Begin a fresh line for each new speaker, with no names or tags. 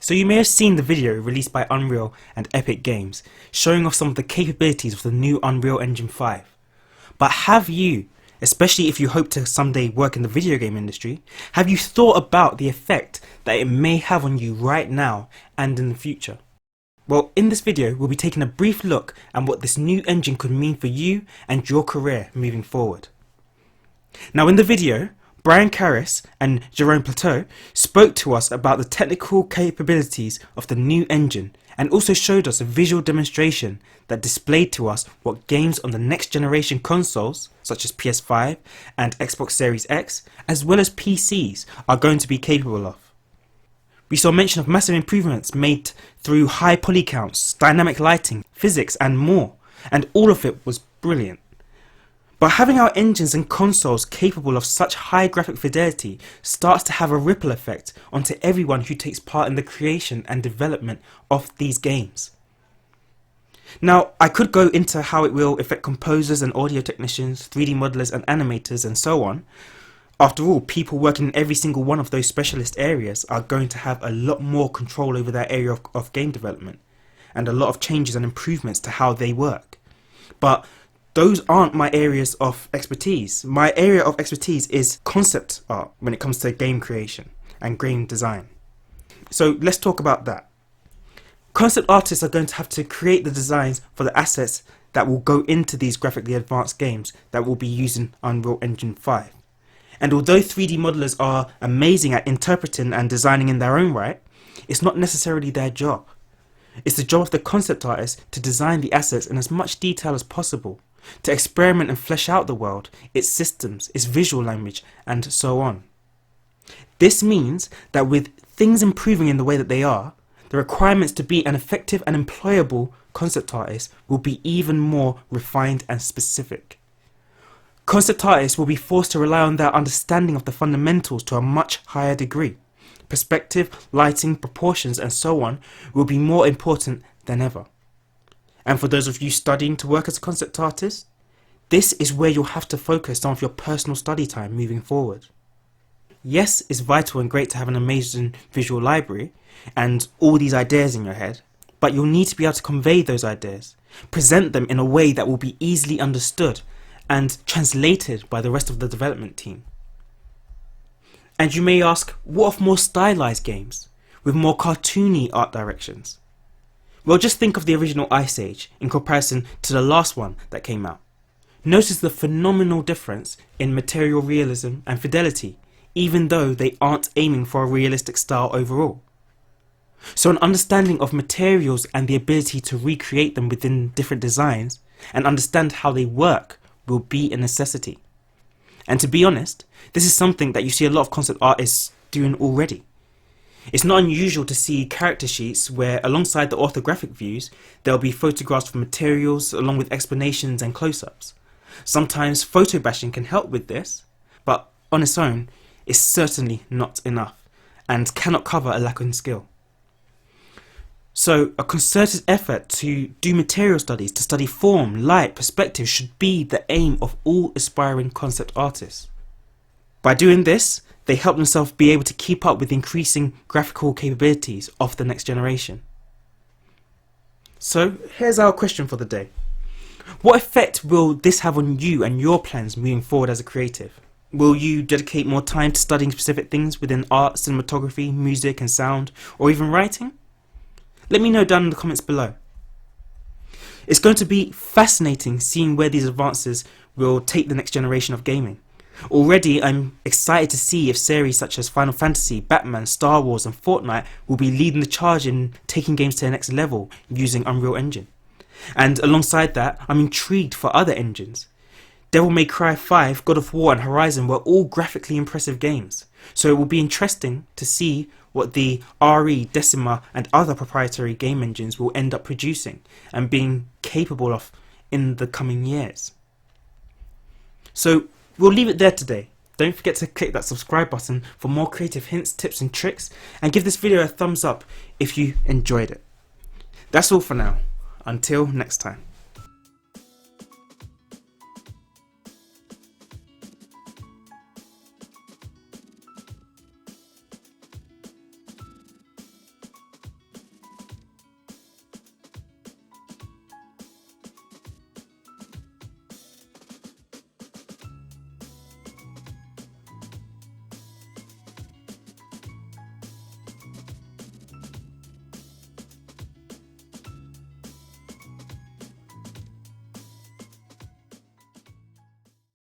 So you may have seen the video released by Unreal and Epic Games showing off some of the capabilities of the new Unreal Engine 5. But have you, especially if you hope to someday work in the video game industry, have you thought about the effect that it may have on you right now and in the future? Well, in this video we'll be taking a brief look at what this new engine could mean for you and your career moving forward. Now in the video, Brian Karras and Jerome Plateau spoke to us about the technical capabilities of the new engine and also showed us a visual demonstration that displayed to us what games on the next generation consoles such as PS5 and Xbox Series X as well as PCs are going to be capable of. We saw mention of massive improvements made through high poly counts, dynamic lighting, physics and more, and all of it was brilliant. But having our engines and consoles capable of such high graphic fidelity starts to have a ripple effect onto everyone who takes part in the creation and development of these games. Now, I could go into how it will affect composers and audio technicians, 3D modelers and animators and so on. After all, people working in every single one of those specialist areas are going to have a lot more control over that area of game development and a lot of changes and improvements to how they work. But those aren't my areas of expertise. My area of expertise is concept art when it comes to game creation and game design. So let's talk about that. Concept artists are going to have to create the designs for the assets that will go into these graphically advanced games that will be using Unreal Engine 5. And although 3D modelers are amazing at interpreting and designing in their own right, it's not necessarily their job. It's the job of the concept artist to design the assets in as much detail as possible, to experiment and flesh out the world, its systems, its visual language, and so on. This means that with things improving in the way that they are, the requirements to be an effective and employable concept artist will be even more refined and specific. Concept artists will be forced to rely on their understanding of the fundamentals to a much higher degree. Perspective, lighting, proportions, and so on will be more important than ever. And for those of you studying to work as a concept artist, this is where you'll have to focus some of your personal study time moving forward. Yes, it's vital and great to have an amazing visual library and all these ideas in your head, but you'll need to be able to convey those ideas, present them in a way that will be easily understood and translated by the rest of the development team. And you may ask, what of more stylized games with more cartoony art directions? Well, just think of the original Ice Age in comparison to the last one that came out. Notice the phenomenal difference in material realism and fidelity, even though they aren't aiming for a realistic style overall. So an understanding of materials and the ability to recreate them within different designs and understand how they work will be a necessity. And to be honest, this is something that you see a lot of concept artists doing already. It's not unusual to see character sheets where alongside the orthographic views there will be photographs of materials along with explanations and close-ups. Sometimes photo bashing can help with this, but on its own it's certainly not enough and cannot cover a lack in skill. So a concerted effort to do material studies, to study form, light, perspective should be the aim of all aspiring concept artists. By doing this, they help themselves be able to keep up with the increasing graphical capabilities of the next generation. So here's our question for the day. What effect will this have on you and your plans moving forward as a creative? Will you dedicate more time to studying specific things within art, cinematography, music and sound, or even writing? Let me know down in the comments below. It's going to be fascinating seeing where these advances will take the next generation of gaming. Already I'm excited to see if series such as Final Fantasy, Batman, Star Wars and Fortnite will be leading the charge in taking games to the next level using Unreal Engine. And alongside that, I'm intrigued for other engines. Devil May Cry 5, God of War and Horizon were all graphically impressive games, so it will be interesting to see what the RE, Decima and other proprietary game engines will end up producing and being capable of in the coming years. So we'll leave it there today. Don't forget to click that subscribe button for more creative hints, tips and tricks, and give this video a thumbs up if you enjoyed it. That's all for now. Until next time.